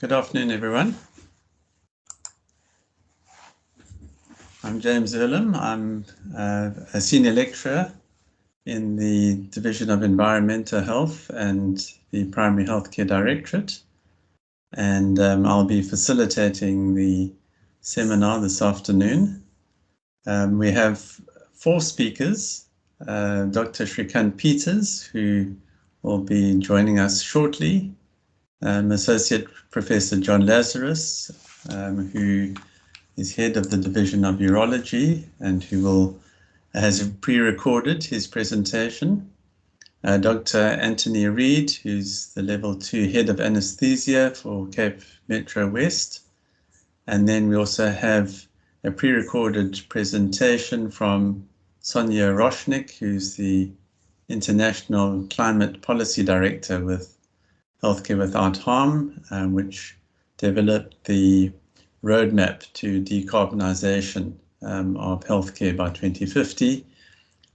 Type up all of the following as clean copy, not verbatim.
Good afternoon, everyone. I'm James Irlam. I'm a senior lecturer in the Division of Environmental Health and the Primary Healthcare Directorate. And I'll be facilitating the seminar this afternoon. We have 4 speakers, Dr. Shrikant Peters, who will be joining us shortly, Associate Professor John Lazarus, who is head of the Division of Urology and who has pre-recorded his presentation. Dr. Anthony Reid, who's the Level 2 Head of Anesthesia for Cape Metro West. And then we also have a pre-recorded presentation from Sonia Roshnik, who's the International Climate Policy Director with Healthcare Without Harm, which developed the roadmap to decarbonization of healthcare by 2050,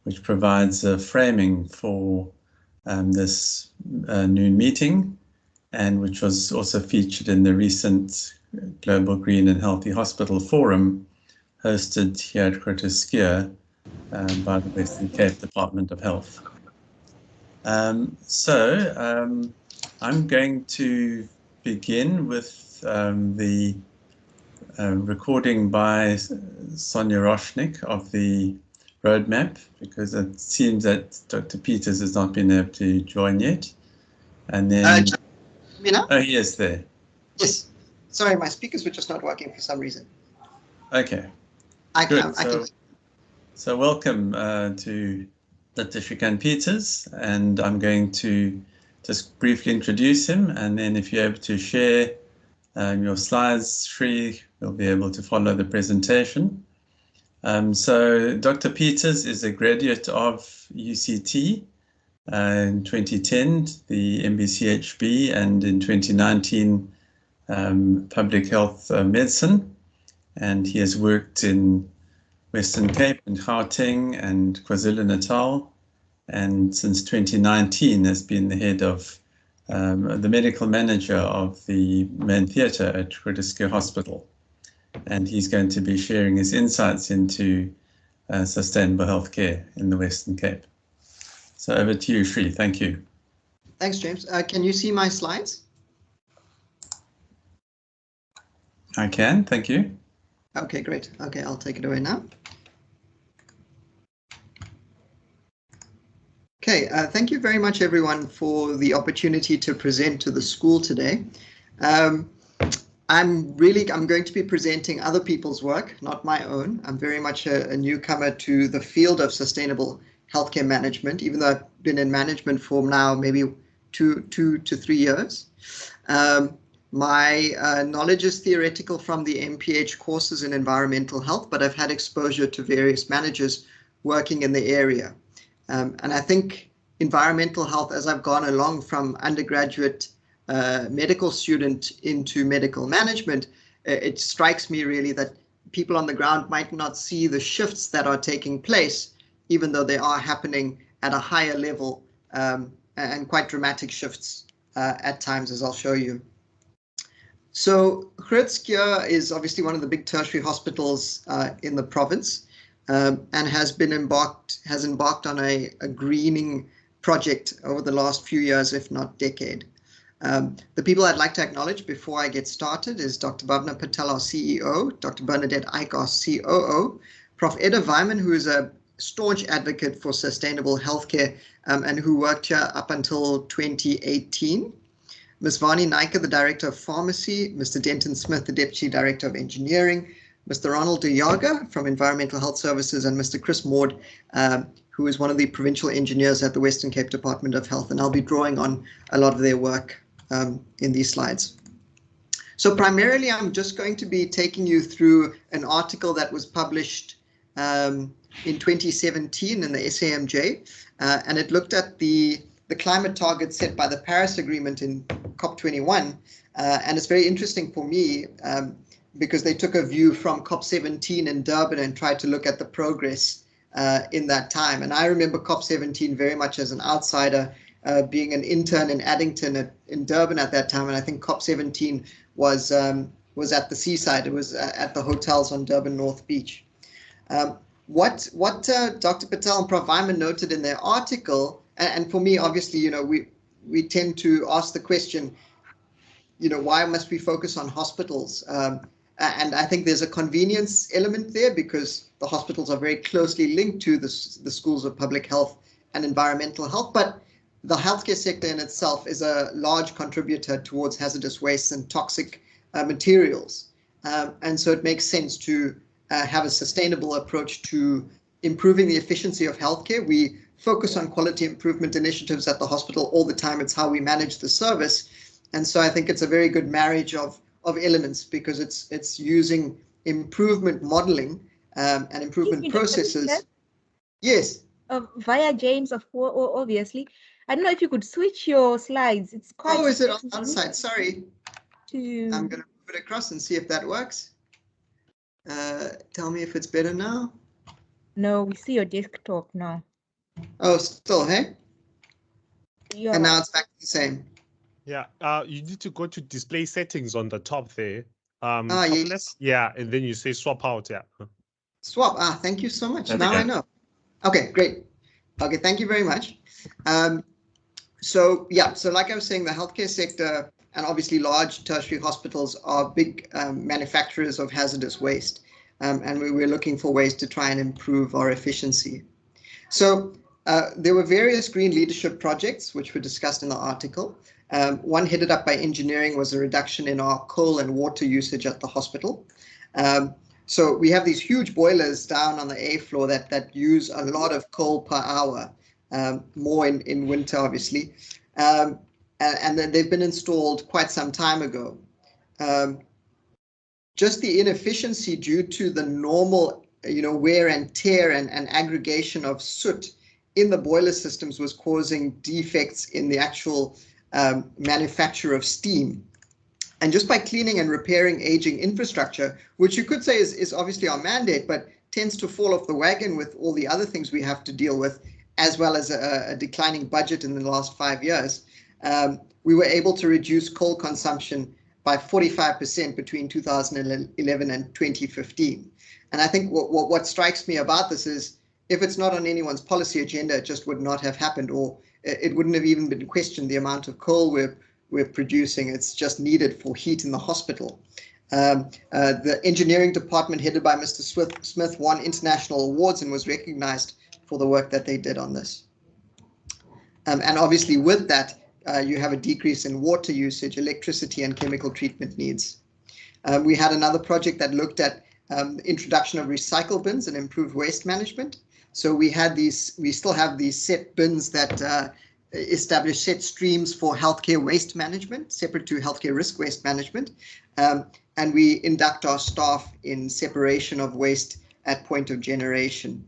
which provides a framing for this noon meeting, and which was also featured in the recent Global Green and Healthy Hospital Forum hosted here at Groole Schuur by the Western Cape Department of Health. I'm going to begin with the recording by Sonia Roshnik of the roadmap, because it seems that Dr. Peters has not been able to join yet. And then, oh, he is there. Yes. Sorry, my speakers were just not working for some reason. Okay. So welcome to Dr. Shrikant Peters, and I'm going to just briefly introduce him, and then if you're able to share your slides, Shri will be able to follow the presentation. So Dr. Peters is a graduate of UCT in 2010, the MBCHB, and in 2019, public health medicine. And he has worked in Western Cape and Gauteng and KwaZulu-Natal, and since 2019 has been the head of the medical manager of the main theatre at Groole Schuur Hospital. And he's going to be sharing his insights into sustainable healthcare in the Western Cape. So over to you, Shri. Thank you. Thanks, James. Can you see my slides? I can, thank you. Okay, great. Okay, I'll take it away now. Okay, thank you very much, everyone, for the opportunity to present to the school today. I'm going to be presenting other people's work, not my own. I'm very much a newcomer to the field of sustainable healthcare management, even though I've been in management for now maybe two to 3 years. My knowledge is theoretical from the MPH courses in environmental health, but I've had exposure to various managers working in the area. And I think environmental health, as I've gone along from undergraduate medical student into medical management, it strikes me really that people on the ground might not see the shifts that are taking place, even though they are happening at a higher level, and quite dramatic shifts at times, as I'll show you. So Groole Schuur is obviously one of the big tertiary hospitals in the province, and has embarked on a greening project over the last few years, if not decade. The people I'd like to acknowledge before I get started is Dr. Bhavna Patel, our CEO, Dr. Bernadette Ike, our COO, Prof. Edda Weiman, who is a staunch advocate for sustainable healthcare and who worked here up until 2018. Ms. Vani Naika, the Director of Pharmacy, Mr. Denton Smith, the Deputy Director of Engineering, Mr. Ronald De Jager from Environmental Health Services, and Mr. Chris Maud, who is one of the provincial engineers at the Western Cape Department of Health. And I'll be drawing on a lot of their work in these slides. So primarily, I'm just going to be taking you through an article that was published in 2017 in the SAMJ, and it looked at the climate targets set by the Paris Agreement in COP21, and it's very interesting for me because they took a view from COP17 in Durban and tried to look at the progress in that time. And I remember COP17 very much as an outsider being an intern in Addington in Durban at that time, and I think COP17 was at the seaside. It was at the hotels on Durban North Beach. What Dr. Patel and Prof. Vyman noted in their article, and for me, obviously, we tend to ask the question, why must we focus on hospitals? And I think there's a convenience element there because the hospitals are very closely linked to the schools of public health and environmental health. But the healthcare sector in itself is a large contributor towards hazardous wastes and toxic materials. And so it makes sense to have a sustainable approach to improving the efficiency of healthcare. We focus on quality improvement initiatives at the hospital all the time. It's how we manage the service. And so I think it's a very good marriage of elements because it's using improvement modeling and improvement processes. Yes. Via James, obviously. I don't know if you could switch your slides. It's quite. Oh, is it outside? Sorry. I'm going to move it across and see if that works. Tell me if it's better now. No, we see your desktop now. Oh, still, hey? Yeah. And now it's back to the same. Yeah, you need to go to display settings on the top there. Yes. Left. Yeah, and then you say swap out. Yeah. Swap. Thank you so much. There now I know. Okay, great. Okay, thank you very much. So like I was saying, the healthcare sector and obviously large tertiary hospitals are big manufacturers of hazardous waste. And we're looking for ways to try and improve our efficiency. So there were various green leadership projects which were discussed in the article. One headed up by engineering was a reduction in our coal and water usage at the hospital. So we have these huge boilers down on the A floor that use a lot of coal per hour, more in winter, obviously. And then they've been installed quite some time ago. Just the inefficiency due to the normal, wear and tear and aggregation of soot in the boiler systems was causing defects in the actual manufacture of steam. And just by cleaning and repairing aging infrastructure, which you could say is obviously our mandate, but tends to fall off the wagon with all the other things we have to deal with, as well as a declining budget in the last 5 years, we were able to reduce coal consumption by 45% between 2011 and 2015. And I think what strikes me about this is if it's not on anyone's policy agenda, it just would not have happened, or it wouldn't have even been questioned the amount of coal we're producing. It's just needed for heat in the hospital. The engineering department headed by Mr. Smith won international awards and was recognized for the work that they did on this. And obviously with that, you have a decrease in water usage, electricity, and chemical treatment needs. We had another project that looked at introduction of recycle bins and improved waste management. So we still have these set bins that establish set streams for healthcare waste management, separate to healthcare risk waste management. And we induct our staff in separation of waste at point of generation.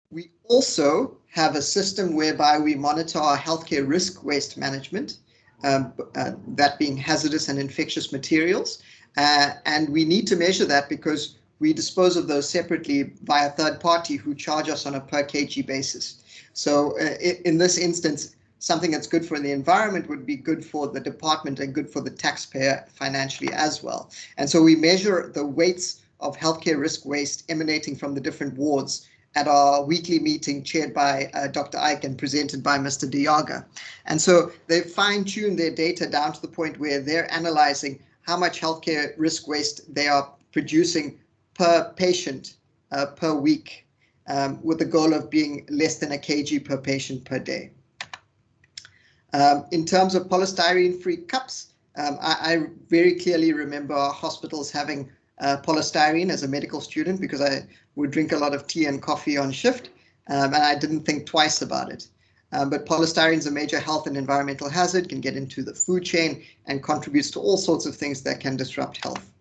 We also have a system whereby we monitor our healthcare risk waste management, that being hazardous and infectious materials. And we need to measure that because we dispose of those separately via third party who charge us on a per kg basis. So in this instance, something that's good for the environment would be good for the department and good for the taxpayer financially as well. And so we measure the weights of healthcare risk waste emanating from the different wards at our weekly meeting chaired by Dr. Ike and presented by Mr. Diaga. And so they've fine-tuned their data down to the point where they're analyzing how much healthcare risk waste they are producing per patient per week, with the goal of being less than a kg per patient per day. In terms of polystyrene-free cups, I very clearly remember our hospitals having polystyrene as a medical student because I would drink a lot of tea and coffee on shift, and I didn't think twice about it. But polystyrene is a major health and environmental hazard, can get into the food chain and contributes to all sorts of things that can disrupt health.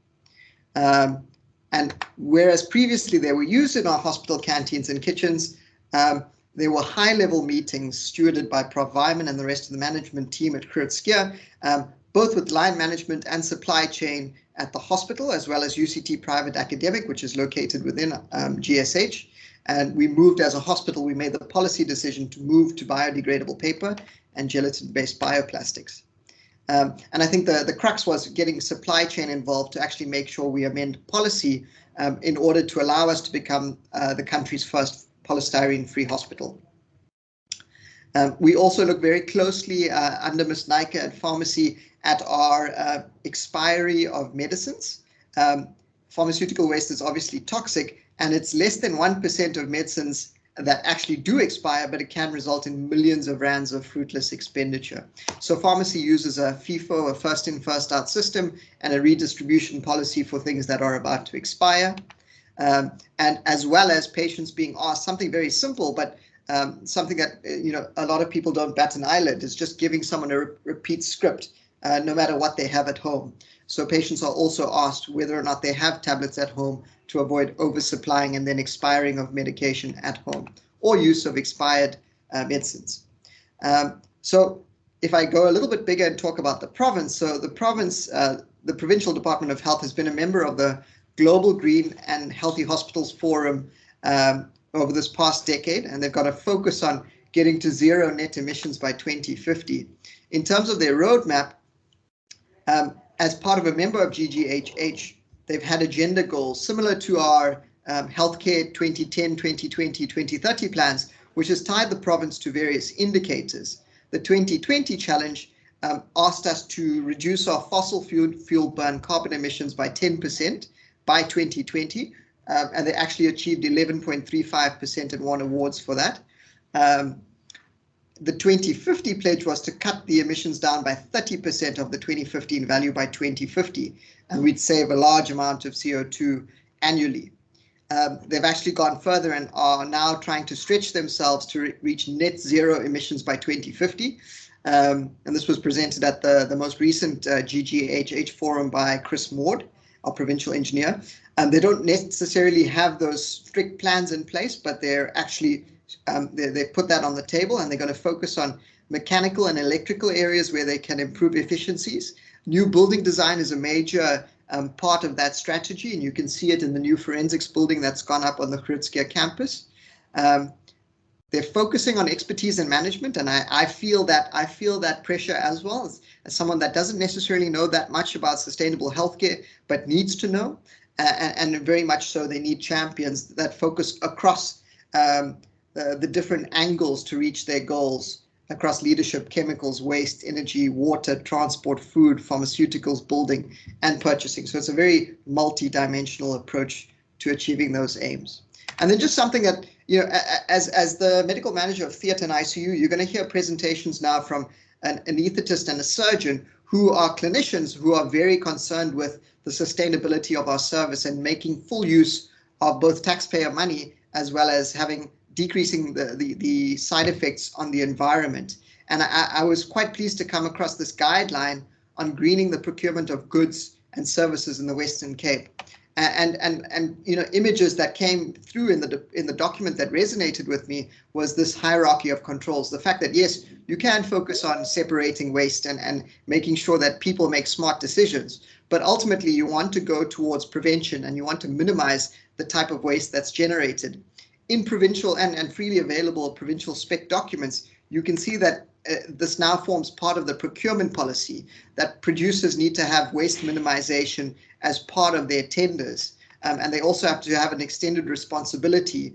And whereas previously they were used in our hospital canteens and kitchens, there were high-level meetings stewarded by Prof. Vyman and the rest of the management team at Groole Schuur, both with line management and supply chain at the hospital, as well as UCT Private Academic, which is located within GSH. And we moved as a hospital, we made the policy decision to move to biodegradable paper and gelatin-based bioplastics. And I think the crux was getting supply chain involved to actually make sure we amend policy in order to allow us to become the country's first polystyrene-free hospital. We also look very closely under Ms. Nike at pharmacy at our expiry of medicines. Pharmaceutical waste is obviously toxic, and it's less than 1% of medicines that actually do expire, but it can result in millions of rands of fruitless expenditure. So pharmacy uses a FIFO, a first in, first out system, and a redistribution policy for things that are about to expire. And as well as patients being asked something very simple, but something that a lot of people don't bat an eyelid, is just giving someone a repeat script, no matter what they have at home. So patients are also asked whether or not they have tablets at home to avoid oversupplying and then expiring of medication at home, or use of expired medicines. So if I go a little bit bigger and talk about the province, so the province, the Provincial Department of Health has been a member of the Global Green and Healthy Hospitals Forum over this past decade, and they've got a focus on getting to zero net emissions by 2050. In terms of their roadmap, as part of a member of GGHH, they've had agenda goals similar to our healthcare 2010, 2020, 2030 plans, which has tied the province to various indicators. The 2020 challenge asked us to reduce our fossil fuel burn carbon emissions by 10% by 2020, and they actually achieved 11.35% and won awards for that. The 2050 pledge was to cut the emissions down by 30% of the 2015 value by 2050, and we'd save a large amount of CO2 annually. They've actually gone further and are now trying to stretch themselves to reach net zero emissions by 2050. And this was presented at the most recent GGHH forum by Chris Maud, our provincial engineer. They don't necessarily have those strict plans in place, but they're actually they put that on the table, and they're going to focus on mechanical and electrical areas where they can improve efficiencies. New building design is a major part of that strategy, and you can see it in the new forensics building that's gone up on the Krutskia campus. They're focusing on expertise and management, and I feel that pressure as well as someone that doesn't necessarily know that much about sustainable healthcare, but needs to know, and very much so they need champions that focus across the different angles to reach their goals across leadership, chemicals, waste, energy, water, transport, food, pharmaceuticals, building, and purchasing. So it's a very multi-dimensional approach to achieving those aims. And then just something that, as the medical manager of theatre and ICU, you're going to hear presentations now from an anaesthetist and a surgeon who are clinicians who are very concerned with the sustainability of our service and making full use of both taxpayer money as well as decreasing the side effects on the environment. And I was quite pleased to come across this guideline on greening the procurement of goods and services in the Western Cape. And images that came through in the document that resonated with me was this hierarchy of controls. The fact that, yes, you can focus on separating waste and making sure that people make smart decisions, but ultimately you want to go towards prevention and you want to minimize the type of waste that's generated. In provincial and freely available provincial spec documents, you can see that this now forms part of the procurement policy, that producers need to have waste minimization as part of their tenders. And they also have to have an extended responsibility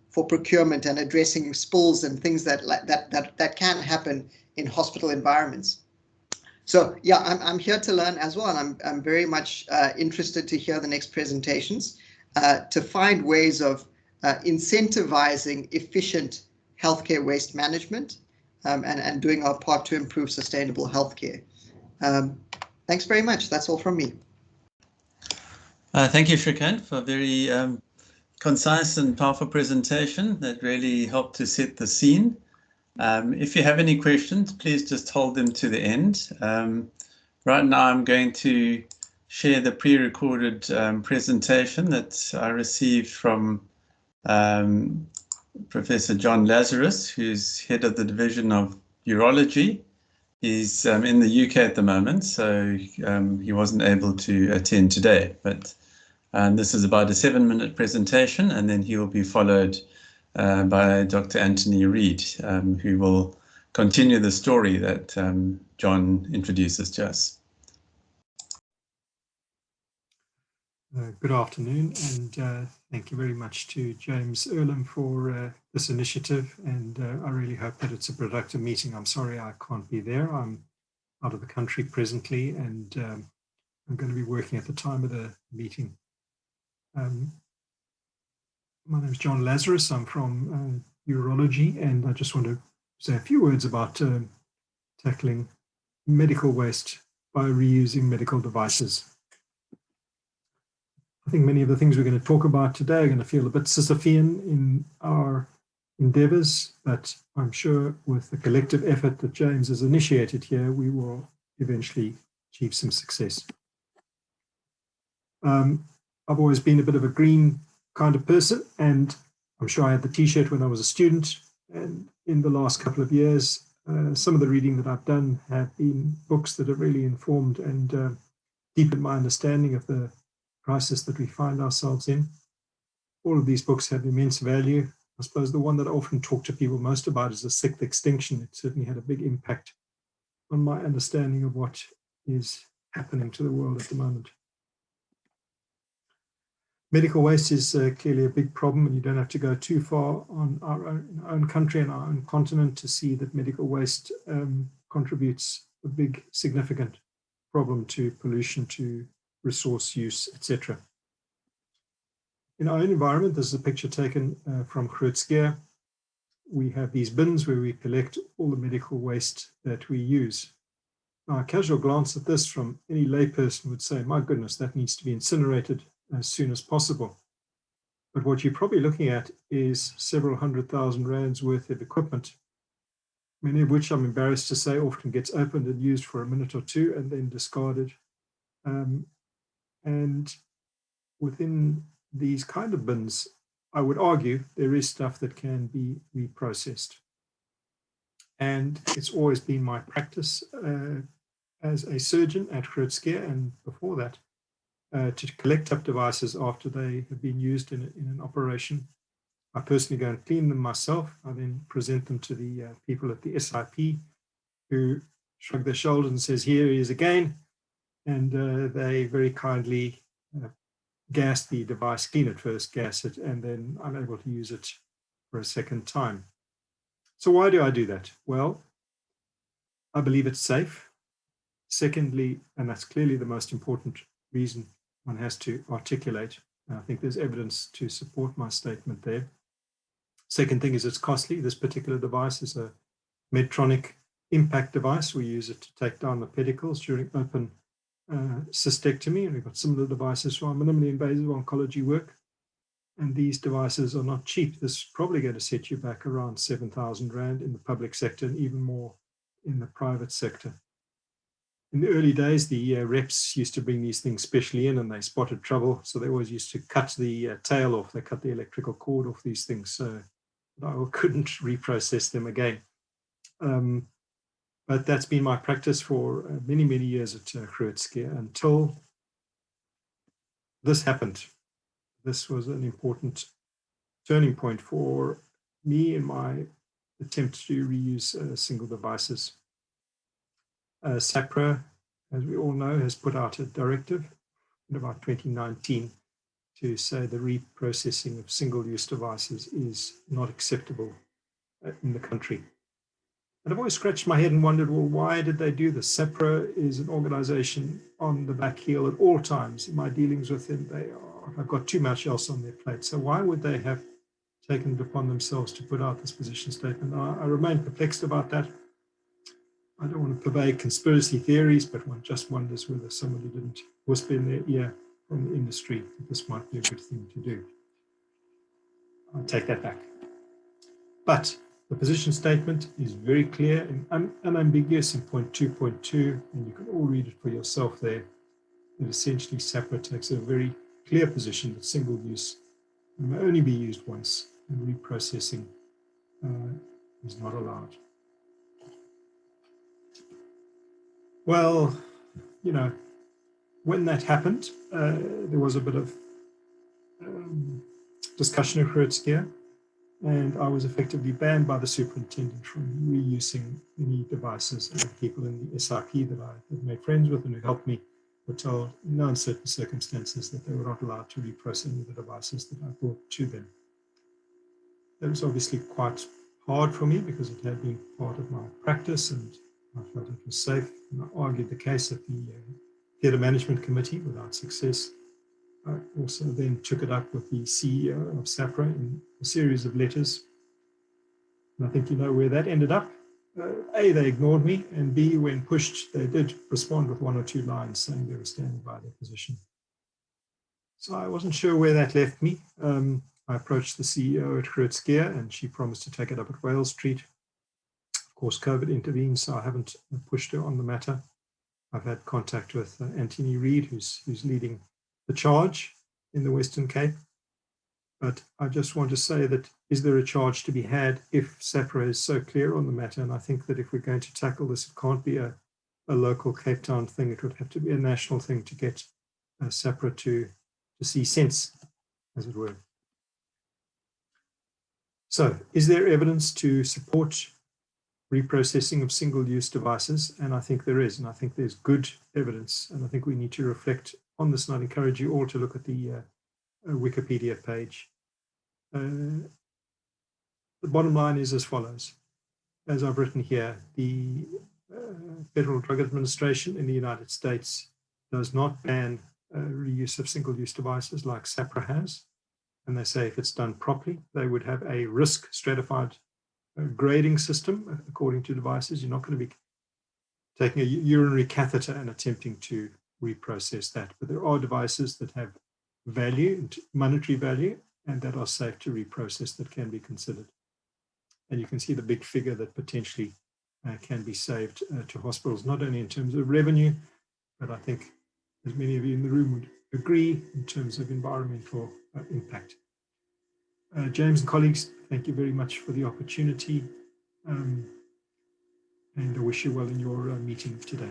for procurement and addressing spills and things that can happen in hospital environments. So yeah, I'm here to learn as well, and I'm very much interested to hear the next presentations to find ways of incentivizing efficient healthcare waste management and doing our part to improve sustainable healthcare. Thanks very much. That's all from me. Thank you, Shrikant, for a very concise and powerful presentation that really helped to set the scene. If you have any questions, please just hold them to the end. Right now, I'm going to share the pre-recorded presentation that I received from Professor John Lazarus, who's head of the Division of Urology. He's in the UK at the moment, so he wasn't able to attend today, but And this is about a 7-minute presentation, and then he will be followed by Dr. Anthony Reid, who will continue the story that John introduces to us. Good afternoon, and thank you very much to James Irlam for this initiative, and I really hope that it's a productive meeting. I'm sorry I can't be there. I'm out of the country presently, and I'm going to be working at the time of the meeting. My name is John Lazarus. I'm from urology, and I just want to say a few words about tackling medical waste by reusing medical devices. I think many of the things we're going to talk about today are going to feel a bit Sisyphean in our endeavors, but I'm sure with the collective effort that James has initiated here, we will eventually achieve some success. I've always been a bit of a green kind of person, and I'm sure I had the t-shirt when I was a student, and in the last couple of years, some of the reading that I've done have been books that have really informed and deepened my understanding of the crisis that we find ourselves in. All of these books have immense value. I suppose the one that I often talk to people most about is The Sixth Extinction. It certainly had a big impact on my understanding of what is happening to the world at the moment. Medical waste is clearly a big problem, and you don't have to go too far on our own country and our own continent to see that medical waste contributes a big, significant problem to pollution, to resource use, etc. In our own environment, this is a picture taken from Groole Schuur. We have these bins where we collect all the medical waste that we use. Now, a casual glance at this from any layperson would say, my goodness, that needs to be incinerated as soon as possible. But what you're probably looking at is several £100,000 worth of equipment, many of which, I'm embarrassed to say, often gets opened and used for a minute or two and then discarded. And within these kind of bins, I would argue there is stuff that can be reprocessed. And it's always been my practice as a surgeon at Groole Schuur, and before that, to collect up devices after they have been used in an operation. I personally go and clean them myself. I then present them to the people at the SIP, who shrug their shoulders and says, here he is again. And they very kindly gas the device, clean it first, gas it, and then I'm able to use it for a second time. So why do I do that? Well, I believe it's safe. Secondly, and that's clearly the most important reason one has to articulate, and I think there's evidence to support my statement there. Second thing is it's costly. This particular device is a Medtronic impact device. We use it to take down the pedicles during open cystectomy, and we've got similar devices for our minimally invasive oncology work. And these devices are not cheap. This is probably going to set you back around R7,000 in the public sector and even more in the private sector. In the early days, the reps used to bring these things specially in, and they spotted trouble. So they always used to cut the tail off. They cut the electrical cord off these things, so I couldn't reprocess them again. But that's been my practice for many, many years at Groole Schuur until this happened. This was an important turning point for me in my attempt to reuse single devices. SAPRA, as we all know, has put out a directive in about 2019 to say the reprocessing of single-use devices is not acceptable in the country. And I've always scratched my head and wondered, well, why did they do this? SAPRA is an organization on the back heel at all times. In my dealings with them, have got too much else on their plate. So why would they have taken it upon themselves to put out this position statement? I remain perplexed about that. I don't want to purvey conspiracy theories, but one just wonders whether somebody didn't whisper in their ear from the industry that this might be a good thing to do. I'll take that back. But the position statement is very clear and unambiguous in point 2.2, and you can all read it for yourself there. That essentially SAPRA takes a very clear position that single use may only be used once, and reprocessing is not allowed. Well, you know, when that happened, there was a bit of discussion occurred here, and I was effectively banned by the superintendent from reusing any devices. And people in the SIP that I had made friends with and who helped me were told in no uncertain circumstances that they were not allowed to reprocess any of the devices that I brought to them. That was obviously quite hard for me because it had been part of my practice and I felt it was safe. And I argued the case at the Theatre Management Committee without success. I also then took it up with the CEO of SAPRA in a series of letters. And I think you know where that ended up. A, they ignored me, and B, when pushed, they did respond with 1 or 2 lines saying they were standing by their position. So I wasn't sure where that left me. I approached the CEO at Groole Schuur and she promised to take it up at Wales Street. Of course, COVID intervened, so I haven't pushed her on the matter. I've had contact with Anthony Reid, who's leading the charge in the Western Cape. But I just want to say that, is there a charge to be had if SAPRA is so clear on the matter? And I think that if we're going to tackle this, it can't be a local Cape Town thing. It would have to be a national thing to get SAPRA to see sense, as it were. So, is there evidence to support reprocessing of single-use devices? And I think there is, and I think there's good evidence, and I think we need to reflect on this, and I'd encourage you all to look at the Wikipedia page. The bottom line is as follows. As I've written here, the Federal Drug Administration in the United States does not ban reuse of single-use devices like SAPRA has. And they say if it's done properly, they would have a risk stratified grading system according to devices. You're not going to be taking a urinary catheter and attempting to reprocess that. But there are devices that have value, monetary value, and that are safe to reprocess that can be considered. And you can see the big figure that potentially can be saved to hospitals, not only in terms of revenue, but I think, as many of you in the room would agree, in terms of environmental impact. James and colleagues, thank you very much for the opportunity, and I wish you well in your meeting today.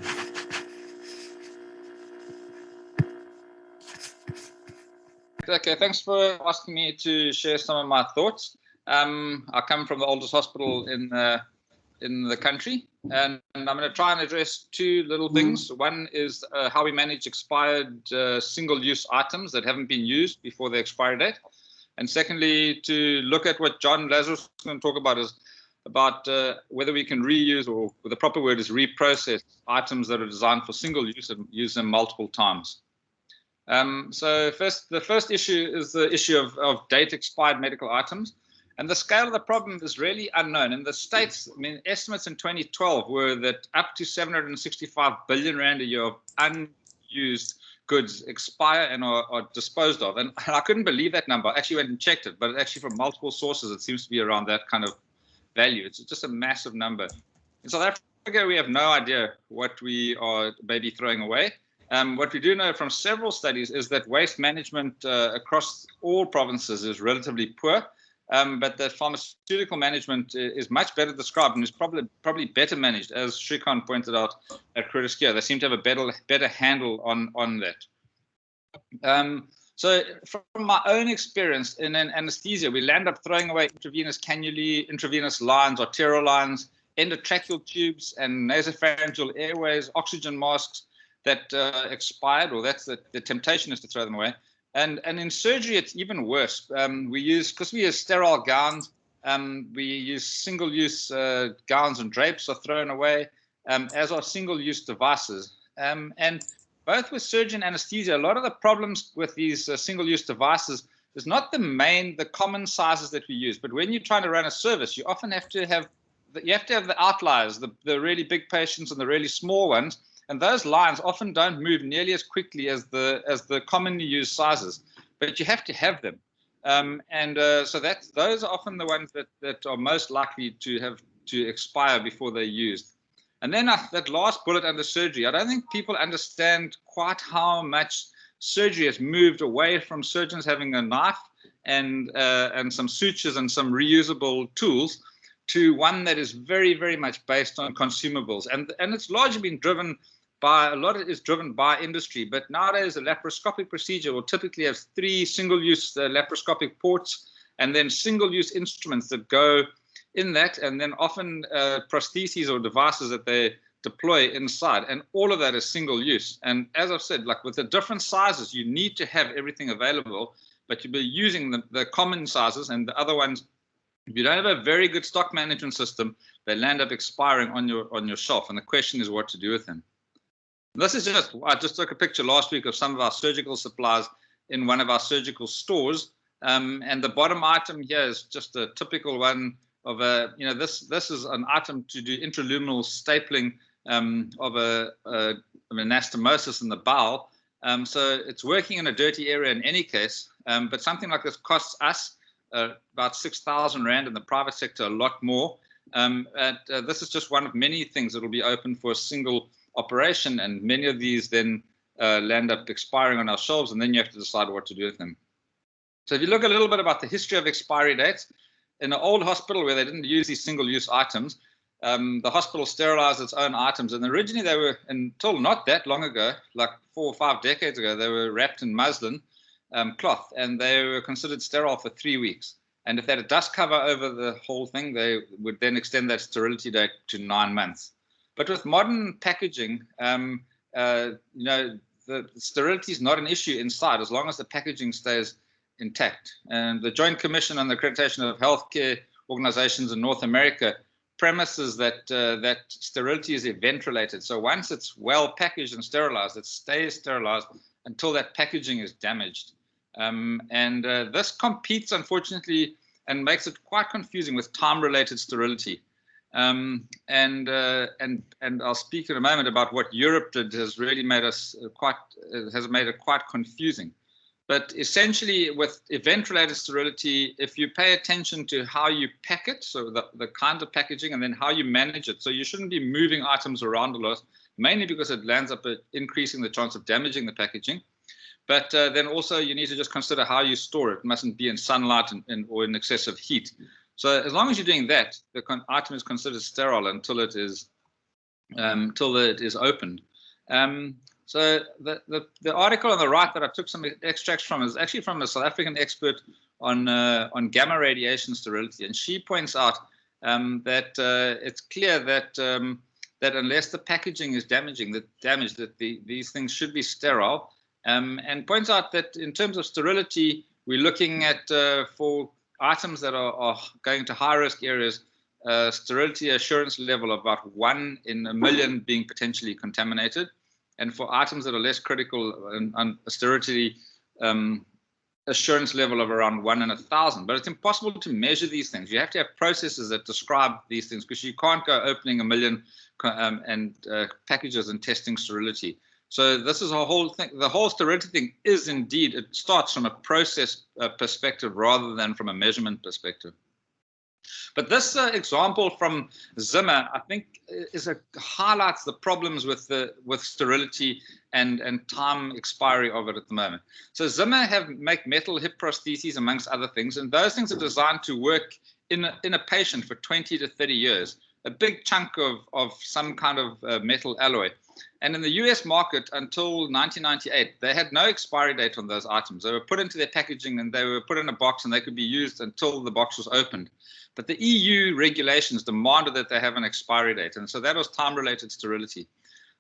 Okay, thanks for asking me to share some of my thoughts. I come from the oldest hospital in the country, and I'm going to try and address 2 little things. One is how we manage expired single-use items that haven't been used before the expiry date. And secondly, to look at what John Lazarus is going to talk about is about whether we can reuse, or the proper word is reprocess, items that are designed for single use and use them multiple times. So the first issue is the issue of date expired medical items. And the scale of the problem is really unknown. In the States, I mean, estimates in 2012 were that up to 765 billion rand a year of unused goods expire and are disposed of. And I couldn't believe that number. I actually went and checked it, but actually from multiple sources, it seems to be around that kind of value. It's just a massive number. In South Africa, we have no idea what we are maybe throwing away. What we do know from several studies is that waste management across all provinces is relatively poor. But the pharmaceutical management is much better described and is probably better managed, as Shrikant pointed out at Groole Schuur. They seem to have a better handle on that. So from my own experience in anesthesia, we land up throwing away intravenous cannulae, intravenous lines, arterial lines, endotracheal tubes, and nasopharyngeal airways, oxygen masks that expired, or that's the temptation is to throw them away. And in surgery, it's even worse. Because we use sterile gowns, we use single-use gowns and drapes are thrown away, as are single-use devices. And both with surgery and anesthesia, a lot of the problems with these single-use devices is not the common sizes that we use, but when you're trying to run a service, you often have to have the outliers, the really big patients and the really small ones. And those lines often don't move nearly as quickly as the commonly used sizes, but you have to have them. So those are often the ones that are most likely to have to expire before they're used. And then that last bullet under surgery, I don't think people understand quite how much surgery has moved away from surgeons having a knife and some sutures and some reusable tools to one that is very, very much based on consumables. And it's largely been driven by a lot of it is driven by industry. But nowadays, a laparoscopic procedure will typically have 3 single-use laparoscopic ports and then single-use instruments that go in that, and then often prostheses or devices that they deploy inside, and all of that is single use. And as I've said, like with the different sizes, you need to have everything available, but you'll be using the common sizes, and the other ones, if you don't have a very good stock management system, they'll end up expiring on your shelf, and the question is what to do with them. This is I just took a picture last week of some of our surgical supplies in one of our surgical stores, and the bottom item here is just a typical one of this is an item to do intraluminal stapling of an anastomosis in the bowel. So it's working in a dirty area in any case, but something like this costs us about 6,000 Rand, in the private sector a lot more. This is just one of many things that will be open for a single operation, and many of these then land up expiring on our shelves, and then you have to decide what to do with them. So if you look a little bit about the history of expiry dates, in an old hospital where they didn't use these single-use items, the hospital sterilized its own items, and originally they were, until not that long ago, like 4 or 5 decades ago, they were wrapped in muslin cloth, and they were considered sterile for 3 weeks. And if they had a dust cover over the whole thing, they would then extend that sterility date to 9 months. But with modern packaging, the sterility is not an issue inside as long as the packaging stays intact. And the Joint Commission on the Accreditation of Healthcare Organizations in North America premises that that sterility is event related. So once it's well packaged and sterilized, it stays sterilized until that packaging is damaged. This competes, unfortunately, and makes it quite confusing with time-related sterility. And I'll speak in a moment about what Europe did has really made us made it quite confusing. But essentially, with event-related sterility, if you pay attention to how you pack it, so the kind of packaging, and then how you manage it, so you shouldn't be moving items around a lot, mainly because it lands up increasing the chance of damaging the packaging. But then also you need to just consider how you store it. It mustn't be in sunlight or in excessive heat. So as long as you're doing that, the item is considered sterile until it is opened. So the article on the right that I took some extracts from is actually from a South African expert on gamma radiation sterility, and she points out that it's clear that that unless the packaging is damaged, that these things should be sterile, and points out that in terms of sterility, we're looking at for items that are going to high-risk areas, sterility assurance level of about 1 in a million being potentially contaminated. And for items that are less critical, and sterility assurance level of around 1 in 1,000. But it's impossible to measure these things. You have to have processes that describe these things, because you can't go opening a million packages and testing sterility. So this is a whole thing. The whole sterility thing is indeed, it starts from a process perspective rather than from a measurement perspective. But this example from Zimmer, I think, highlights the problems with sterility and time expiry of it at the moment. So Zimmer make metal hip prostheses, amongst other things, and those things are designed to work in a patient for 20 to 30 years, a big chunk of some kind of metal alloy. And in the US market until 1998, they had no expiry date on those items. They were put into their packaging and they were put in a box and they could be used until the box was opened. But the EU regulations demanded that they have an expiry date. And so that was time-related sterility.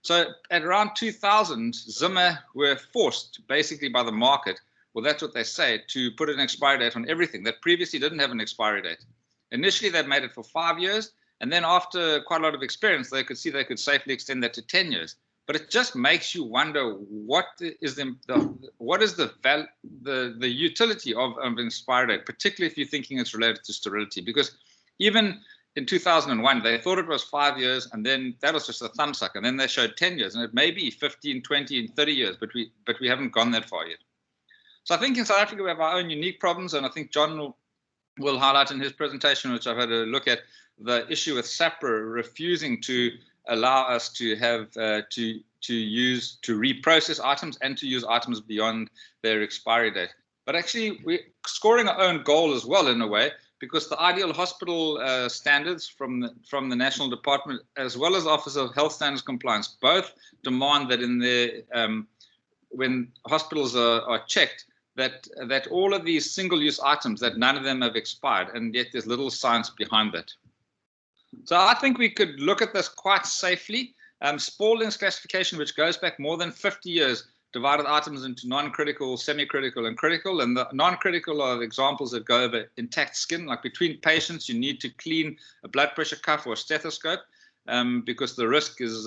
So at around 2000, Zimmer were forced, basically by the market, well, that's what they say, to put an expiry date on everything that previously didn't have an expiry date. Initially, they made it for 5 years. And then after quite a lot of experience, they could see they could safely extend that to 10 years. But it just makes you wonder what is the utility of an expiry date, particularly if you're thinking it's related to sterility. Because even in 2001, they thought it was 5 years, and then that was just a thumbsuck. And then they showed 10 years, and it may be 15, 20, and 30 years, but we haven't gone that far yet. So I think in South Africa, we have our own unique problems, and I think John will highlight in his presentation, which I've had a look at, the issue with SAPRA refusing to allow us to have to reprocess items and to use items beyond their expiry date. But actually, we're scoring our own goal as well in a way, because the ideal hospital standards from the National Department, as well as Office of Health Standards Compliance, both demand that in the when hospitals are checked, that all of these single-use items, that none of them have expired, and yet there's little science behind that. So I think we could look at this quite safely. Spaulding's classification, which goes back more than 50 years, divided items into non-critical, semi-critical, and critical. And the non-critical are examples that go over intact skin. Like between patients, you need to clean a blood pressure cuff or a stethoscope because the risk is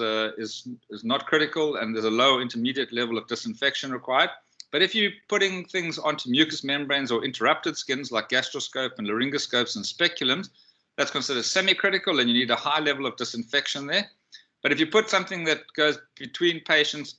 not critical, and there's a low intermediate level of disinfection required. But if you're putting things onto mucous membranes or interrupted skins like gastroscope and laryngoscopes and speculums, that's considered semi-critical, and you need a high level of disinfection there. But if you put something that goes between patients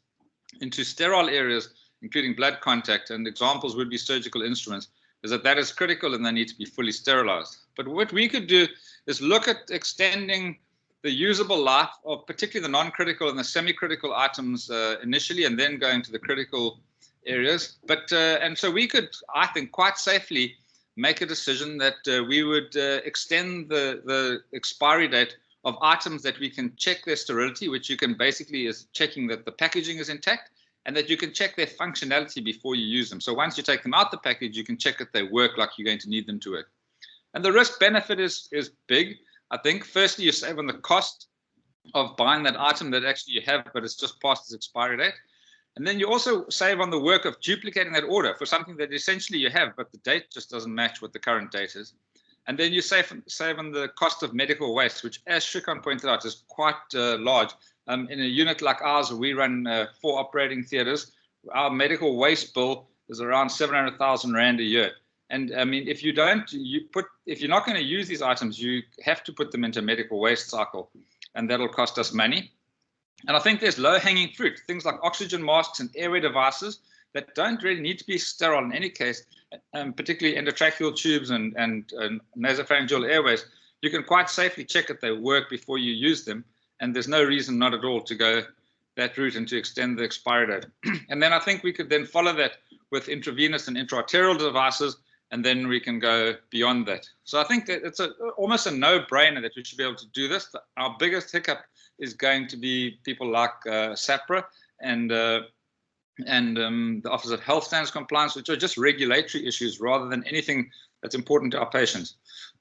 into sterile areas, including blood contact, and examples would be surgical instruments, is that is critical and they need to be fully sterilized. But what we could do is look at extending the usable life of particularly the non-critical and the semi-critical items initially, and then going to the critical areas. But and so we could, I think, quite safely make a decision that we would extend the expiry date of items that we can check their sterility, which you can basically is checking that the packaging is intact, and that you can check their functionality before you use them. So once you take them out the package, you can check that they work like you're going to need them to work. And the risk benefit is big. I think firstly, you save on the cost of buying that item that actually you have, but it's just past its expiry date. And then you also save on the work of duplicating that order for something that essentially you have, but the date just doesn't match what the current date is. And then you save on the cost of medical waste, which, as Shrikant pointed out, is quite large. In a unit like ours, where we run 4 operating theatres, our medical waste bill is around 700,000 Rand a year. And I mean, if you're not going to use these items, you have to put them into a medical waste cycle, and that'll cost us money. And I think there's low-hanging fruit, things like oxygen masks and airway devices that don't really need to be sterile in any case, particularly endotracheal tubes and nasopharyngeal airways. You can quite safely check that they work before you use them, and there's no reason not at all to go that route and to extend the expiry date. And then I think we could then follow that with intravenous and intraarterial devices, and then we can go beyond that. So I think that it's almost a no-brainer that we should be able to do this. Our biggest hiccup is going to be people like SAPRA and the Office of Health Standards Compliance, which are just regulatory issues rather than anything that's important to our patients.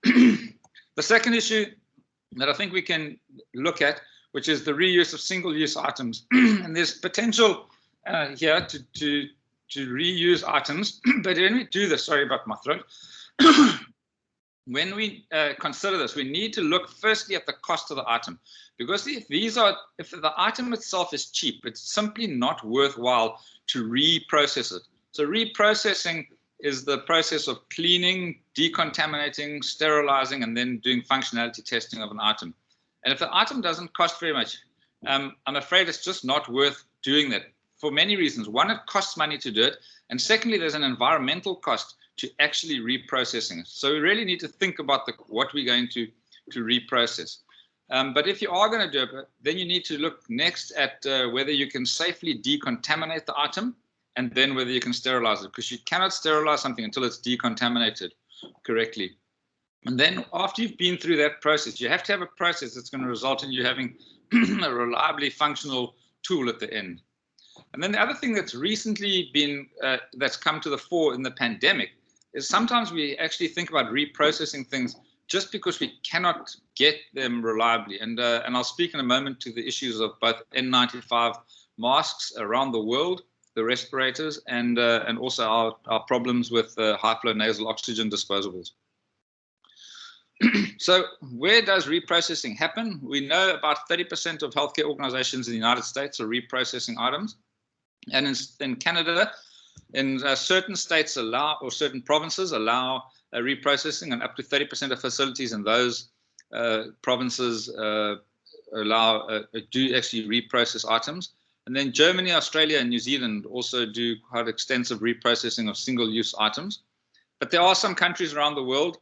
The second issue that I think we can look at, which is the reuse of single-use items. And there's potential here to reuse items, but when we do this, sorry about my throat, when we consider this, we need to look firstly at the cost of the item, because if the item itself is cheap, it's simply not worthwhile to reprocess it. So reprocessing is the process of cleaning, decontaminating, sterilizing, and then doing functionality testing of an item. And if the item doesn't cost very much, I'm afraid it's just not worth doing that for many reasons. One, it costs money to do it. And secondly, there's an environmental cost to actually reprocessing it. So we really need to think about what we're going to reprocess. But if you are going to do it, then you need to look next at whether you can safely decontaminate the item, and then whether you can sterilize it, because you cannot sterilize something until it's decontaminated correctly. And then after you've been through that process, you have to have a process that's going to result in you having a reliably functional tool at the end. And then the other thing that's recently been, that's come to the fore in the pandemic, is sometimes we actually think about reprocessing things just because we cannot get them reliably. And I'll speak in a moment to the issues of both N95 masks around the world, the respirators, and also our problems with high flow nasal oxygen disposables. So where does reprocessing happen? We know about 30% of healthcare organizations in the United States are reprocessing items. And in Canada, in certain states allow, or certain provinces allow reprocessing, and up to 30% of facilities in those provinces do actually reprocess items. And then Germany, Australia, and New Zealand also do quite extensive reprocessing of single-use items. But there are some countries around the world,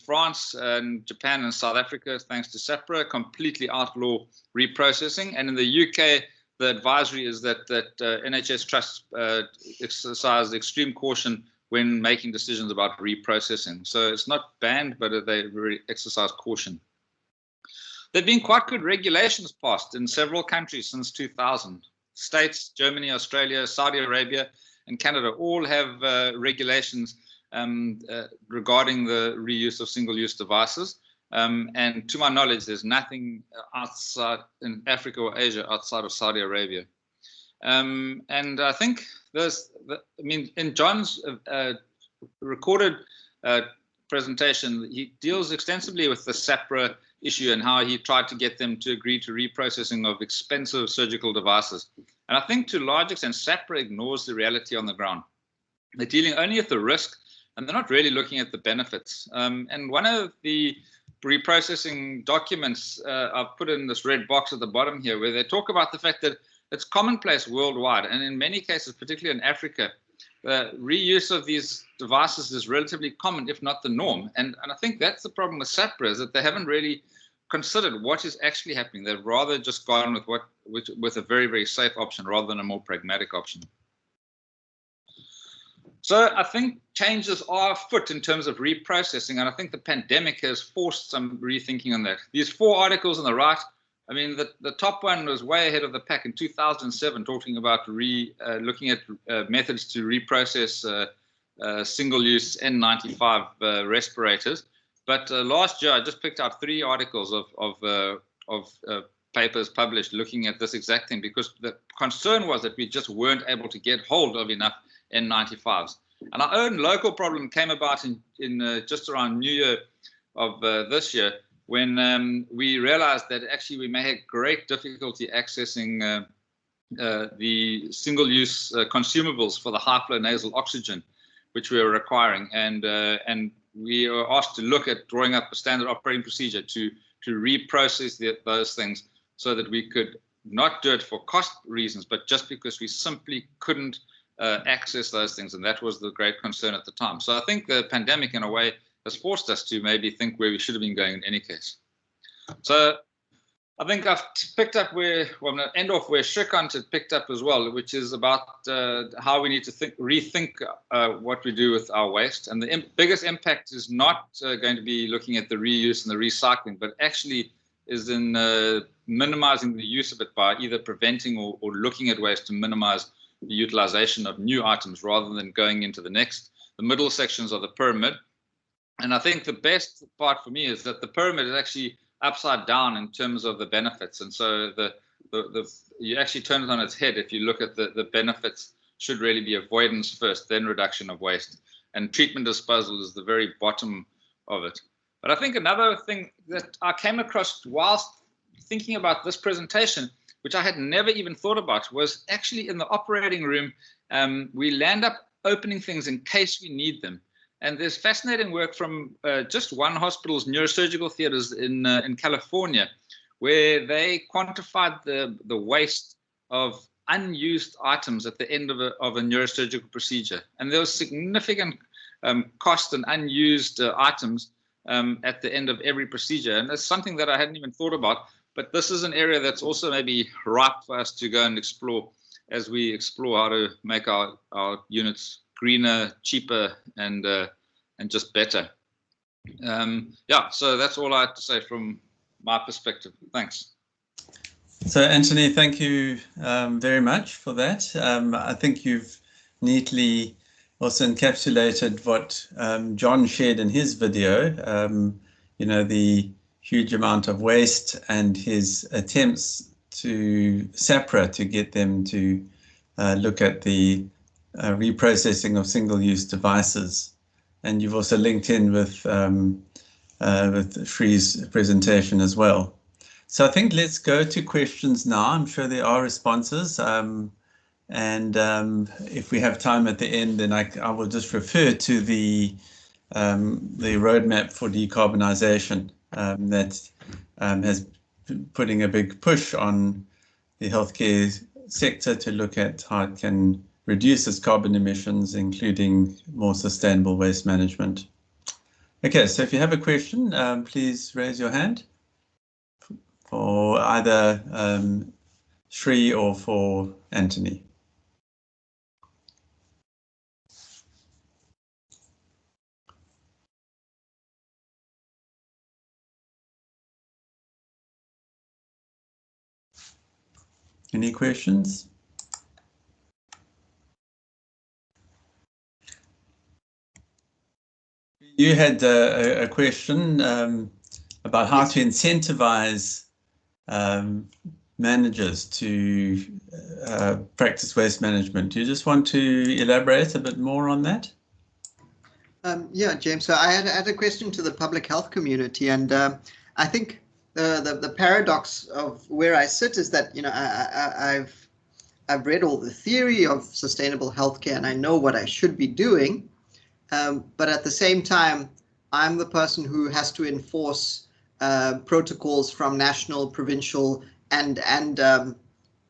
France and Japan and South Africa, thanks to SAPRA, completely outlaw reprocessing. And in the UK, the advisory is that NHS trusts exercise extreme caution when making decisions about reprocessing. So it's not banned, but they really exercise caution. There have been quite good regulations passed in several countries since 2000. States, Germany, Australia, Saudi Arabia, and Canada all have regulations regarding the reuse of single-use devices. And to my knowledge, there's nothing outside in Africa or Asia outside of Saudi Arabia. And I think in John's recorded presentation, he deals extensively with the SAPRA issue and how he tried to get them to agree to reprocessing of expensive surgical devices. And I think to a large extent, SAPRA ignores the reality on the ground. They're dealing only with the risk, and they're not really looking at the benefits. And one of the reprocessing documents I've put in this red box at the bottom here, where they talk about the fact that it's commonplace worldwide, and in many cases, particularly in Africa, reuse of these devices is relatively common, if not the norm. And I think that's the problem with SAPRA, is that they haven't really considered what is actually happening. They've rather just gone with a very, very safe option rather than a more pragmatic option. So I think changes are afoot in terms of reprocessing, and I think the pandemic has forced some rethinking on that. These 4 articles on the right, I mean, the top one was way ahead of the pack in 2007, talking about looking at methods to reprocess single-use N95 respirators. But last year, I just picked out 3 articles of papers published looking at this exact thing, because the concern was that we just weren't able to get hold of enough N95s. And our own local problem came about in just around New Year of this year, when we realized that actually we may have great difficulty accessing the single-use consumables for the high-flow nasal oxygen, which we were requiring. And we were asked to look at drawing up a standard operating procedure to reprocess those things, so that we could not do it for cost reasons, but just because we simply couldn't access those things. And that was the great concern at the time. So I think the pandemic, in a way, has forced us to maybe think where we should have been going in any case. So I think I've picked up where, well, I'm going to end off where Shrikant had picked up as well, which is about how we need to rethink what we do with our waste. And the biggest impact is not going to be looking at the reuse and the recycling, but actually is in minimizing the use of it by either preventing or looking at ways to minimize the utilization of new items rather than going into the middle sections of the pyramid. And I think the best part for me is that the pyramid is actually upside down in terms of the benefits. And so you actually turn it on its head if you look at the benefits should really be avoidance first, then reduction of waste. And treatment disposal is the very bottom of it. But I think another thing that I came across whilst thinking about this presentation, which I had never even thought about, was actually in the operating room, we land up opening things in case we need them. And there's fascinating work from just one hospital's neurosurgical theaters in California, where they quantified the waste of unused items at the end of a neurosurgical procedure. And there was significant cost and unused items at the end of every procedure. And that's something that I hadn't even thought about. But this is an area that's also maybe ripe for us to go and explore as we explore how to make our units greener, cheaper, and just better. Yeah, so that's all I have to say from my perspective. Thanks. So, Anthony, thank you very much for that. I think you've neatly also encapsulated what John shared in his video, the huge amount of waste and his attempts to SAPRA to get them to look at the reprocessing of single-use devices. And you've also linked in with Shree's presentation as well. So I think let's go to questions now. I'm sure there are responses. If we have time at the end, then I will just refer to the roadmap for decarbonization that has putting a big push on the healthcare sector to look at how it can reduce its carbon emissions, including more sustainable waste management. Okay, so if you have a question, please raise your hand for either Shree or for Anthony. Any questions? You had a question about how to incentivize managers to practice waste management. Do you just want to elaborate a bit more on that? Yeah, James. So I had a question to the public health community, and I think the paradox of where I sit is that, you know, I've read all the theory of sustainable healthcare, and I know what I should be doing, but at the same time, I'm the person who has to enforce protocols from national, provincial, and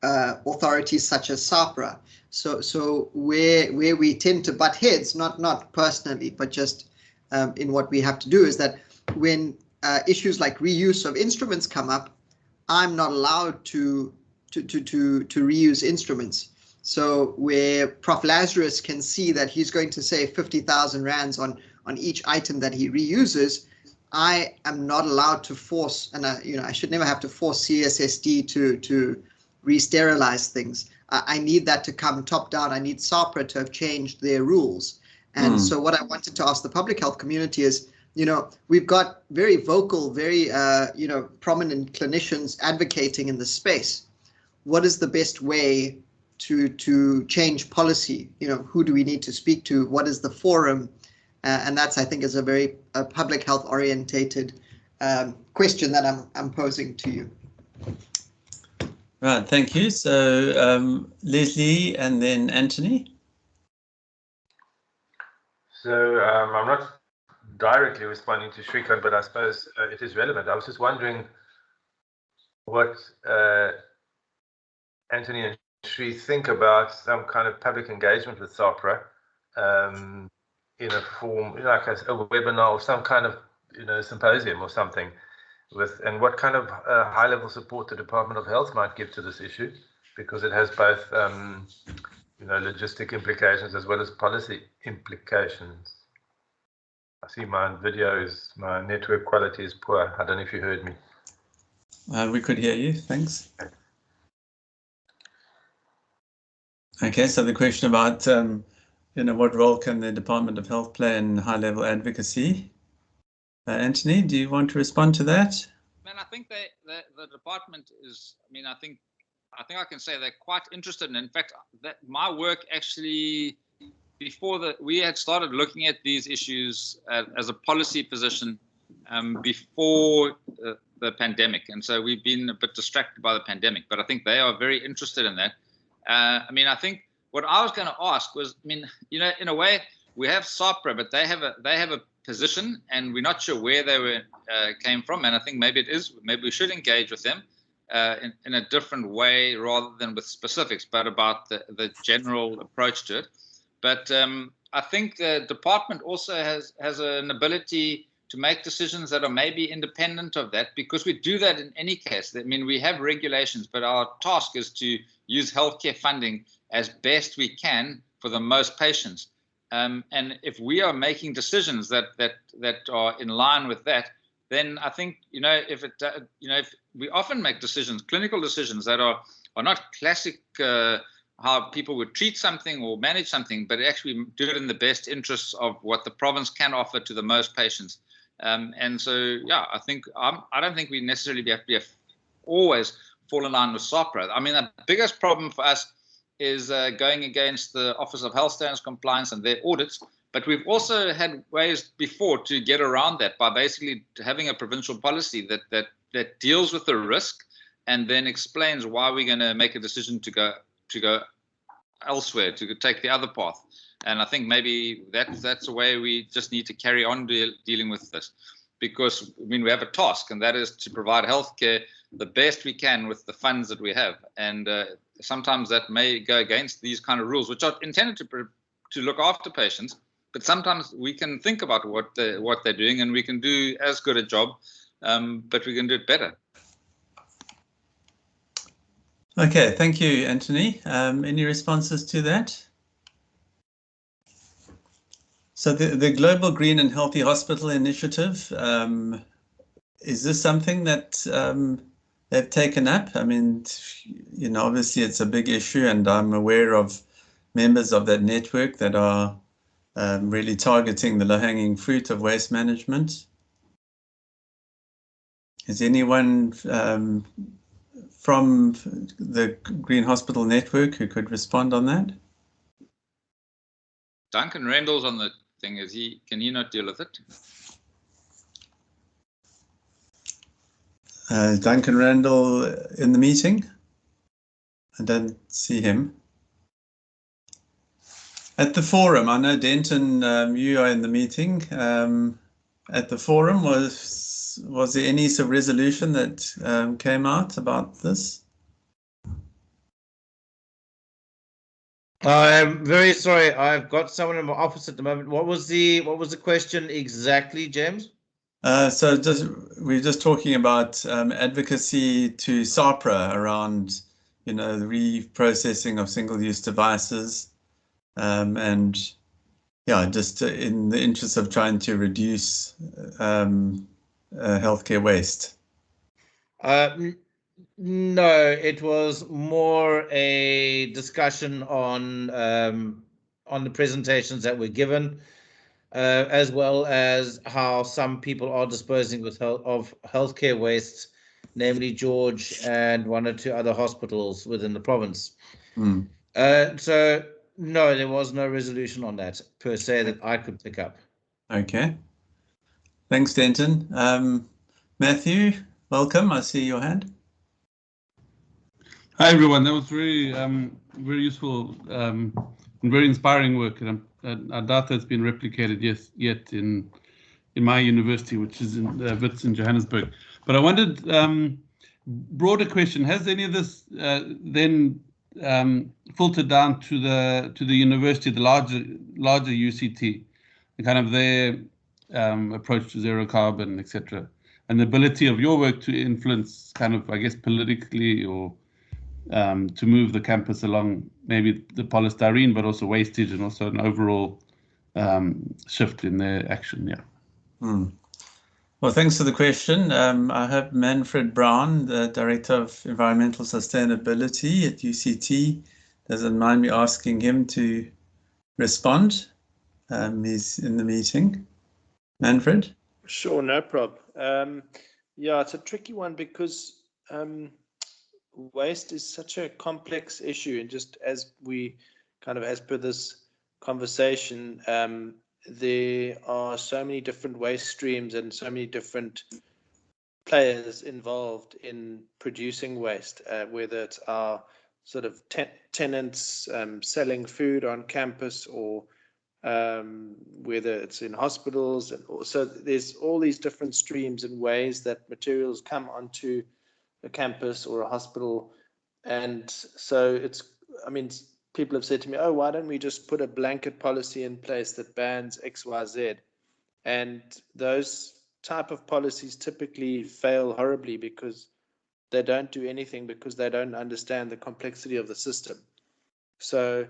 authorities such as SAHPRA. So where we tend to butt heads, not personally, but just in what we have to do, is that when issues like reuse of instruments come up, I'm not allowed to reuse instruments. So where Prof Lazarus can see that he's going to save 50,000 rands on each item that he reuses, I am not allowed to force, and I should never have to force CSSD to re-sterilize things. I need that to come top down. I need SAHPRA to have changed their rules. And so what I wanted to ask the public health community is, you know, we've got very vocal, very prominent clinicians advocating in the space. What is the best way to change policy? You know, who do we need to speak to? What is the forum? And that's, I think, is a very public health orientated question that I'm posing to you. Right, thank you. So Leslie and then Anthony. So I'm not directly responding to Shrikant, but I suppose it is relevant. I was just wondering what Anthony and Shri think about some kind of public engagement with SAHPRA in a form, like a webinar or some kind of symposium or something, and what kind of high-level support the Department of Health might give to this issue, because it has both logistic implications as well as policy implications. I see my network quality is poor. I don't know if you heard me. We could hear you, thanks. Okay, so the question about what role can the Department of Health play in high-level advocacy? Anthony, do you want to respond to that? Man, I think the department is, I think I can say they're quite interested in fact, that my work actually, before we had started looking at these issues as a policy position before the pandemic. And so we've been a bit distracted by the pandemic, but I think they are very interested in that. I think what I was going to ask was, in a way, we have SAHPRA, but they have a position, and we're not sure where they came from. And I think maybe we should engage with them in a different way rather than with specifics, but about the general approach to it. But I think the department also has an ability to make decisions that are maybe independent of that, because we do that in any case. We have regulations, but our task is to use healthcare funding as best we can for the most patients. And if we are making decisions that are in line with that, then I think if we often make decisions, clinical decisions that are not classic how people would treat something or manage something, but actually do it in the best interests of what the province can offer to the most patients. And so, yeah, I think I don't think we necessarily have to always fall in line with SAHPRA. The biggest problem for us is going against the Office of Health Standards Compliance and their audits. But we've also had ways before to get around that by basically having a provincial policy that deals with the risk and then explains why we're going to make a decision to go elsewhere, to take the other path. And I think maybe that's a way we just need to carry on dealing with this, because we have a task, and that is to provide healthcare the best we can with the funds that we have. And sometimes that may go against these kind of rules, which are intended to look after patients. But sometimes we can think about what they're doing, and we can do as good a job, but we can do it better. Okay, thank you, Anthony. Any responses to that? So the Global Green and Healthy Hospital Initiative, is this something that they've taken up. I mean, you know, obviously it's a big issue, and I'm aware of members of that network that are really targeting the low-hanging fruit of waste management. Is anyone from the Green Hospital Network who could respond on that? Duncan Randall's on the thing. Can he not deal with it? Duncan Randall in the meeting? I don't see him. At the forum, I know Denton, you are in the meeting. At the forum, was there any sort of resolution that came out about this? I'm very sorry. I've got someone in my office at the moment. What was the question exactly, James? So we're just talking about advocacy to SAHPRA around, you know, the reprocessing of single-use devices, and yeah, just in the interest of trying to reduce healthcare waste. No, it was more a discussion on the presentations that were given, as well as how some people are disposing of healthcare waste, namely George and one or two other hospitals within the province. So no, there was no resolution on that per se that I could pick up. Okay. Thanks, Denton. Matthew, welcome. I see your hand. Hi, everyone. That was very useful and very inspiring work. And I doubt that's been replicated yet in my university, which is in Wits in Johannesburg. But I wondered, broader question: has any of this then filtered down to the university, the larger UCT, and kind of their approach to zero carbon, etc., and the ability of your work to influence, kind of, I guess, politically or to move the campus along maybe the polystyrene, but also wastage and also an overall shift in their action. Yeah. Well, thanks for the question. I have Manfred Brown, the Director of Environmental Sustainability at UCT. Doesn't mind me asking him to respond. He's in the meeting. Manfred? Sure, no problem. Yeah, it's a tricky one because waste is such a complex issue, and just as per this conversation, there are so many different waste streams and so many different players involved in producing waste, whether it's our sort of tenants selling food on campus, or whether it's in hospitals, and so there's all these different streams and ways that materials come onto a campus or a hospital. And so people have said to me, oh, why don't we just put a blanket policy in place that bans XYZ? And those type of policies typically fail horribly because they don't do anything, because they don't understand the complexity of the system. So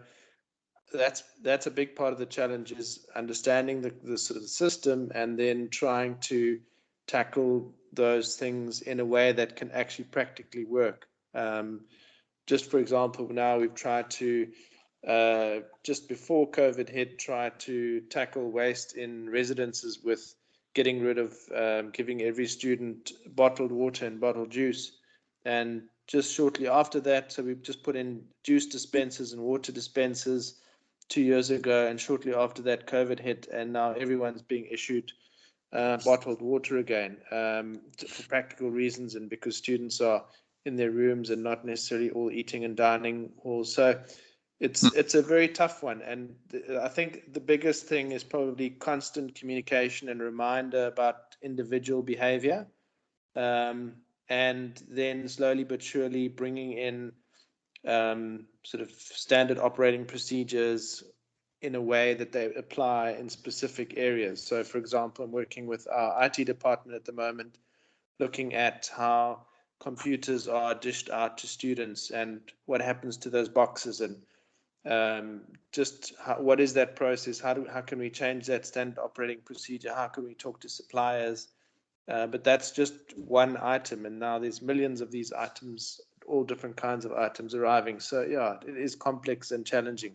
that's a big part of the challenge, is understanding the sort of system and then trying to tackle those things in a way that can actually practically work. Just for example, now we've tried to, just before COVID hit, try to tackle waste in residences with getting rid of giving every student bottled water and bottled juice. And just shortly after that, so we've just put in juice dispensers and water dispensers 2 years ago, and shortly after that COVID hit, and now everyone's being issued bottled water again, for practical reasons, and because students are in their rooms and not necessarily all eating and dining halls. So it's a very tough one, and I think the biggest thing is probably constant communication and reminder about individual behavior, and then slowly but surely bringing in sort of standard operating procedures in a way that they apply in specific areas. So, for example, I'm working with our IT department at the moment, looking at how computers are dished out to students and what happens to those boxes, and what is that process? How can we change that standard operating procedure? How can we talk to suppliers But that's just one item, and now there's millions of these items, all different kinds of items arriving. So yeah, it is complex and challenging.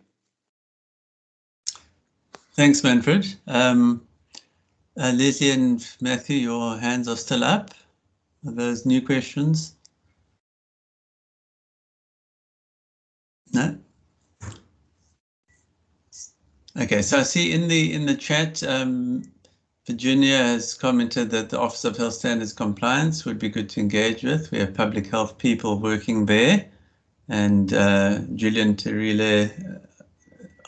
Thanks, Manfred. Leslie and Matthew, your hands are still up. Are those new questions? No? Okay, so I see in the chat, Virginia has commented that the Office of Health Standards Compliance would be good to engage with. We have public health people working there. And Julian Terile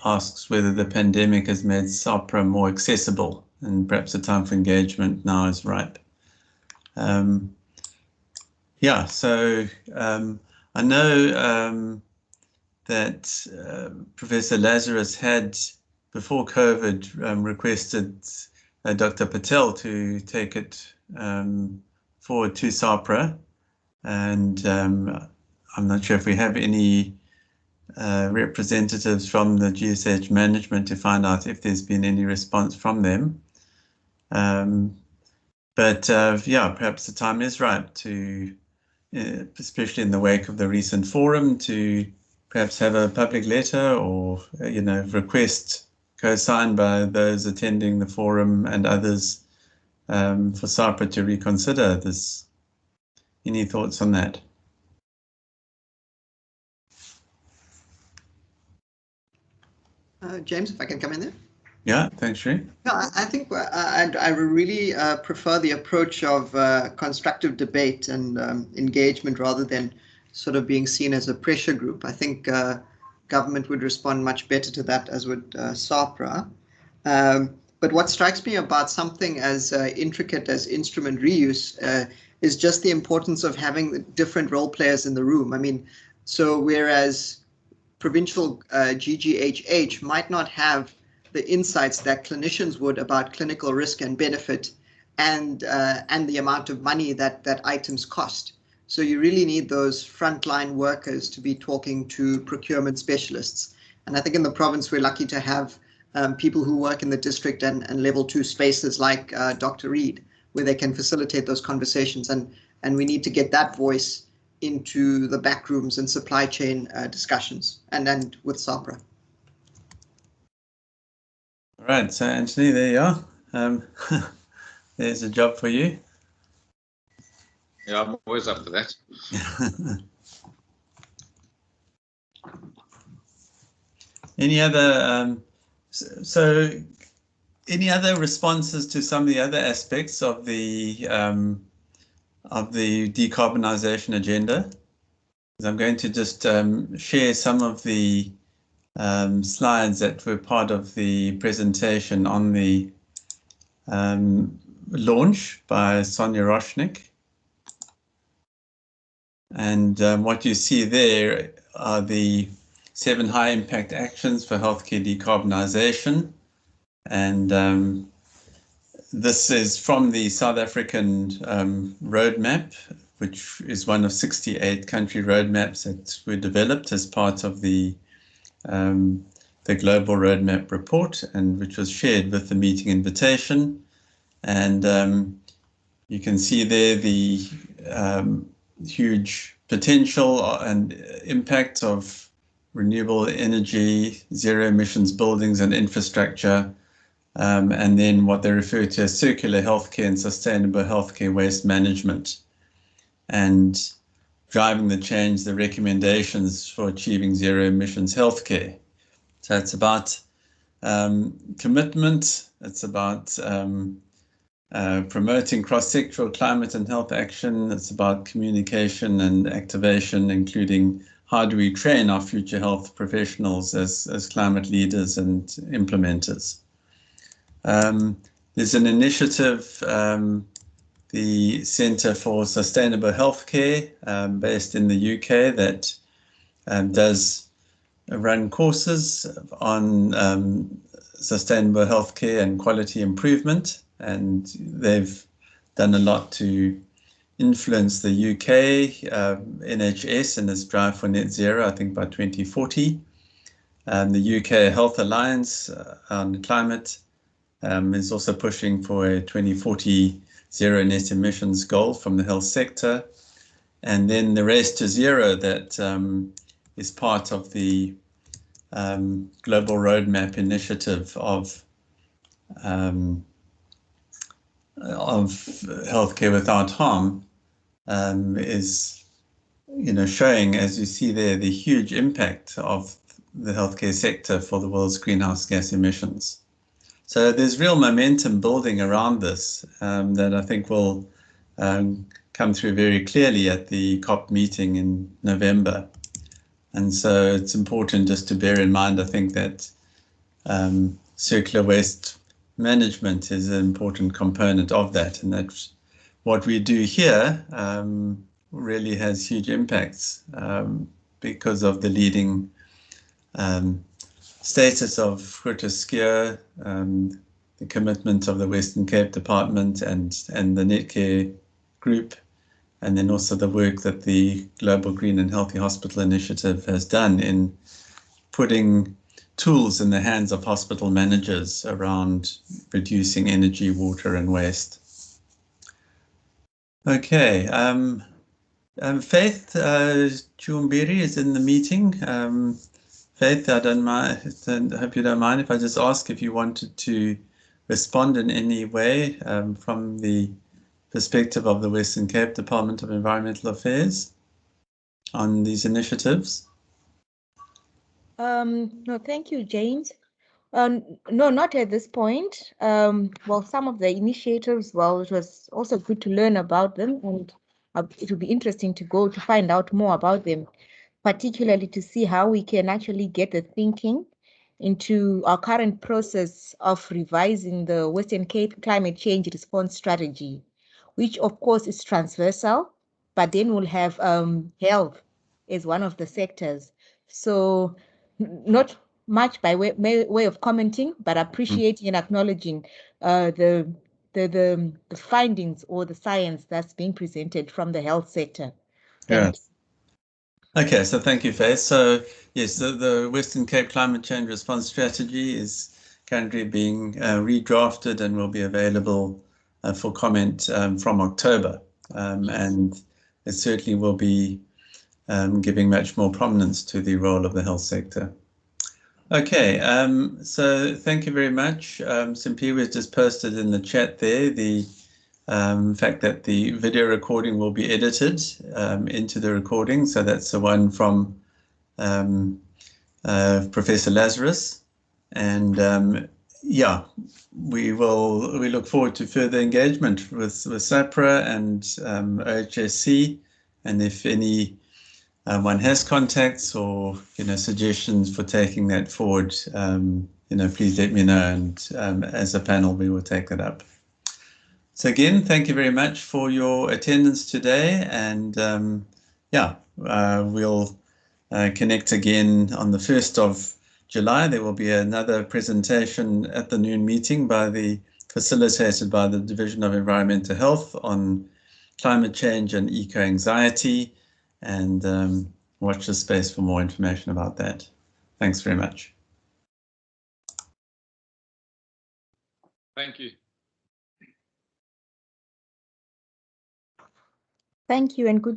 asks whether the pandemic has made SAHPRA more accessible, and perhaps the time for engagement now is ripe. Yeah, so I know that Professor Lazarus had, before COVID, requested Dr. Patel to take it forward to SAHPRA, and I'm not sure if we have any representatives from the GSH management to find out if there's been any response from them. But yeah, perhaps the time is ripe to, especially in the wake of the recent forum, to perhaps have a public letter or, request co-signed by those attending the forum and others for SAHPRA to reconsider this. Any thoughts on that? James, if I can come in there. Yeah, thanks, Shri. Yeah, I think I really prefer the approach of constructive debate and engagement rather than sort of being seen as a pressure group. I think government would respond much better to that, as would SAHPRA. But what strikes me about something as intricate as instrument reuse is just the importance of having the different role players in the room. I mean, so whereas provincial GGHH might not have the insights that clinicians would about clinical risk and benefit and the amount of money that items cost. So you really need those frontline workers to be talking to procurement specialists. And I think in the province, we're lucky to have people who work in the district and level 2 spaces like Dr. Reed, where they can facilitate those conversations. And we need to get that voice into the back rooms and supply chain discussions and with SAHPRA. All right, so Anthony, there you are. There's a job for you. Yeah, I'm always up for that. Any other, so any other responses to some of the other aspects of the decarbonisation agenda? I'm going to just share some of the slides that were part of the presentation on the launch by Sonia Roshnik. And what you see there are the 7 high impact actions for healthcare decarbonisation. And this is from the South African roadmap, which is one of 68 country roadmaps that were developed as part of the Global Roadmap report, and which was shared with the meeting invitation. And you can see there the huge potential and impact of renewable energy, zero emissions buildings and infrastructure, and then what they refer to as circular healthcare and sustainable healthcare waste management, and driving the change, the recommendations for achieving zero emissions healthcare. So it's about commitment, it's about promoting cross-sectoral climate and health action, it's about communication and activation, including how do we train our future health professionals as climate leaders and implementers. There's an initiative, the Centre for Sustainable Healthcare, based in the UK, that does run courses on sustainable healthcare and quality improvement, and they've done a lot to influence the UK NHS in its drive for net zero, I think by 2040. The UK Health Alliance on climate is also pushing for a 2040 zero net emissions goal from the health sector, and then the Race to Zero that is part of the Global Roadmap initiative of healthcare without harm, is, showing, as you see there, the huge impact of the healthcare sector for the world's greenhouse gas emissions. So there's real momentum building around this that I think will come through very clearly at the COP meeting in November. And so it's important just to bear in mind, I think, that circular waste management is an important component of that, and that what we do here really has huge impacts because of the leading status of Groole Schuur, the commitment of the Western Cape Department and the Netcare Group, and then also the work that the Global Green and Healthy Hospital Initiative has done in putting tools in the hands of hospital managers around reducing energy, water, and waste. Okay, Faith Chumbiri is in the meeting. Faith, I hope you don't mind if I just ask if you wanted to respond in any way from the perspective of the Western Cape Department of Environmental Affairs on these initiatives. No, thank you, James. No, not at this point. Well, some of the initiatives, well, it was also good to learn about them, and it would be interesting to go to find out more about them, particularly to see how we can actually get the thinking into our current process of revising the Western Cape climate change response strategy, which of course is transversal, but then we'll have health as one of the sectors. So not much by way of commenting, but appreciating and acknowledging the findings or the science that's being presented from the health sector. Thank you. Okay, so thank you, Faith. So yes, the Western Cape Climate Change Response Strategy is currently being redrafted and will be available for comment from October. And it certainly will be giving much more prominence to the role of the health sector. Okay, so thank you very much. Simpiwe has just posted in the chat there the fact that the video recording will be edited into the recording. So that's the one from Professor Lazarus. And yeah, we look forward to further engagement with SAPRA and OHSC. And if one has contacts or suggestions for taking that forward, please let me know, and as a panel we will take that up. So again, thank you very much for your attendance today, and we'll connect again on the 1st of July. There will be another presentation at the noon meeting facilitated by the Division of Environmental Health on climate change and eco-anxiety, and watch the space for more information about that. Thanks very much. Thank you. Thank you and good